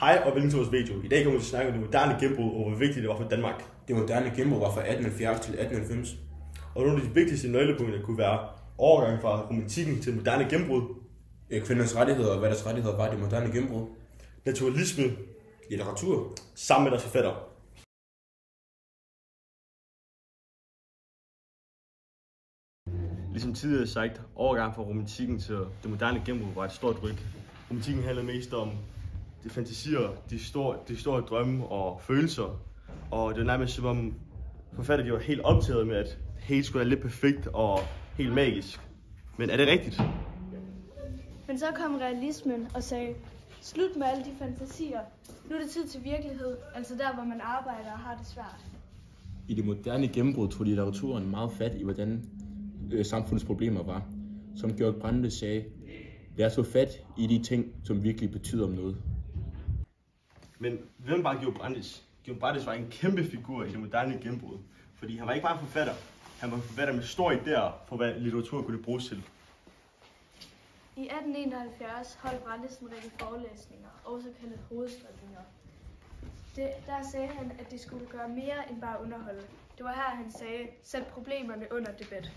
Hej og velkommen til vores video. I dag kommer vi til at snakke om det moderne gennembrud og hvor vigtigt det var for Danmark. Det moderne gennembrud var fra 1870 til 1890. Og nogle af de vigtigste nøglepunkter kunne være overgangen fra romantikken til moderne gennembrud, Kvindernes rettigheder og hvad deres rettigheder var i det moderne gennembrud. naturalisme, Litteratur. sammen med deres forfattere. Ligesom tidligere sagt, overgangen fra romantikken til det moderne gennembrud var et stort ryk. Romantikken handlede mest om de fantasier, de store drømme og følelser. Og det var nærmest som om forfatterne var helt optaget med, at det hele skulle være lidt perfekt og helt magisk. Men er det rigtigt? Men så kom realismen og sagde, slut med alle de fantasier. Nu er det tid til virkelighed, altså der, hvor man arbejder og har det svært. I det moderne gennembrud tog litteraturen meget fat i, hvordan samfundets problemer var. Som Georg Brandes sagde, lad os få fat i de ting, som virkelig betyder om noget. Men hvem var Georg Brandes? Georg Brandes var en kæmpe figur i det moderne gennembrud. Fordi han var ikke bare en forfatter. Han var en forfatter med store idéer for, hvad litteratur kunne bruges til. I 1871 holdt Brandes en række forelæsninger, også kaldet hovedstrækninger. Der sagde han, at det skulle gøre mere end bare underholde. Det var her, han sagde, sæt problemerne under debat.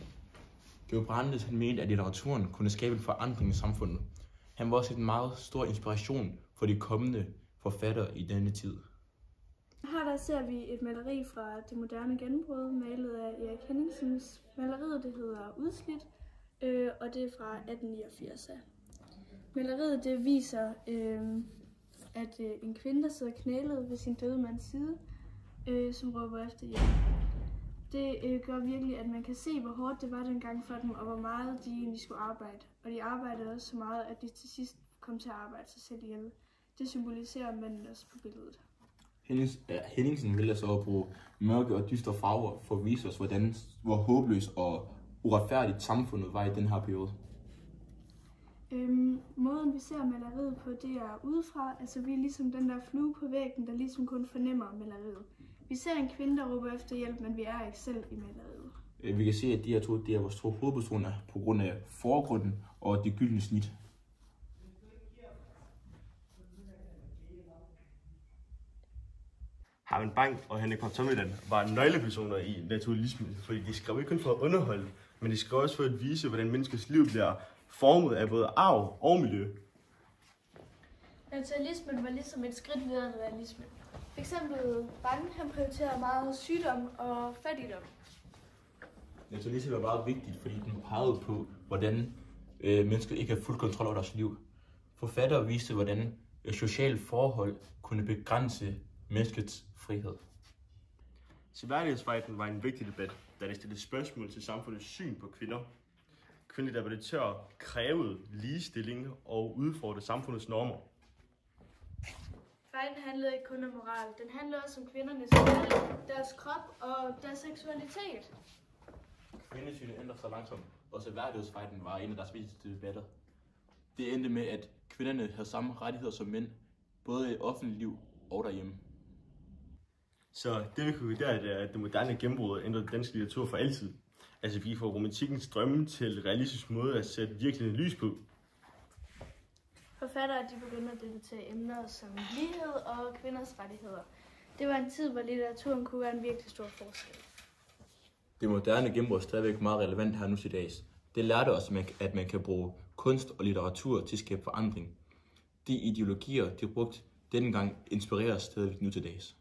Georg Brandes mente, at litteraturen kunne skabe en forandring i samfundet. Han var også en meget stor inspiration for de kommende forfattere i denne tid. Her der ser vi et maleri fra det moderne gennembrud, malet af Erik Henningsens. Maleriet det hedder Udslidt, og det er fra 1889. Maleriet det viser, at en kvinde, der sidder knælet ved sin døde mands side, som råber efter hjælp. Det gør virkelig, at man kan se, hvor hårdt det var dengang for dem, og hvor meget de egentlig skulle arbejde. Og de arbejdede også så meget, at de til sidst kom til at arbejde sig selv ihjel. Det symboliserer manden også på billedet. Henningsen ville så bruge mørke og dystre farver for at vise os, hvor håbløst og uretfærdigt samfundet var i den her periode. Måden vi ser maleriet på, det er udefra. Altså vi er ligesom den der flue på væggen, der ligesom kun fornemmer maleriet. Vi ser en kvinde, der råber efter hjælp, men vi er ikke selv i maleriet. Vi kan se, at de her to er vores to hovedpersoner på grund af forgrunden og det gyldne snit. Herman Bang og Henrik Pontoppidan var nøglepersoner i naturalismen, fordi de skrev ikke kun for at underholde, men de skrev også for at vise, hvordan menneskets liv bliver formet af både arv og miljø. Naturalismen var ligesom et skridt videre end realismen. For eksempel Bang, han prioriterede meget sygdom og fattigdom. Naturalismen var meget vigtigt, fordi den pegede på, hvordan mennesker ikke har fuld kontrol over deres liv. Forfattere viste, hvordan sociale forhold kunne begrænse menneskets frihed. Seværdighedsfejden var en vigtig debat, da det stillede spørgsmål til samfundets syn på kvinder. Kvindelige debattører krævede ligestilling og udfordrede samfundets normer. Fejden handlede ikke kun om moral, den handlede også om kvindernes valg, deres krop og deres seksualitet. Kvindesynet ændrede sig langsomt, og seværdighedsfejden var en af deres vigtigste debatter. Det endte med, at kvinderne havde samme rettigheder som mænd, både i offentligt liv og derhjemme. Så det vi kunne konkludere, er, at det moderne gennembrud ændrede dansk litteratur for altid. Altså vi får romantikkens drømme til realistisk måde at sætte virkelig lys på. Forfattere de begyndte at debattere emner som lighed og kvinders rettigheder. Det var en tid, hvor litteraturen kunne være en virkelig stor forskel. Det moderne gennembrud er stadigvæk meget relevant her nu til dags. Det lærte os, at man kan bruge kunst og litteratur til at skabe forandring. De ideologier, de brugte dengang, inspirerer os stadigvæk nu til dags.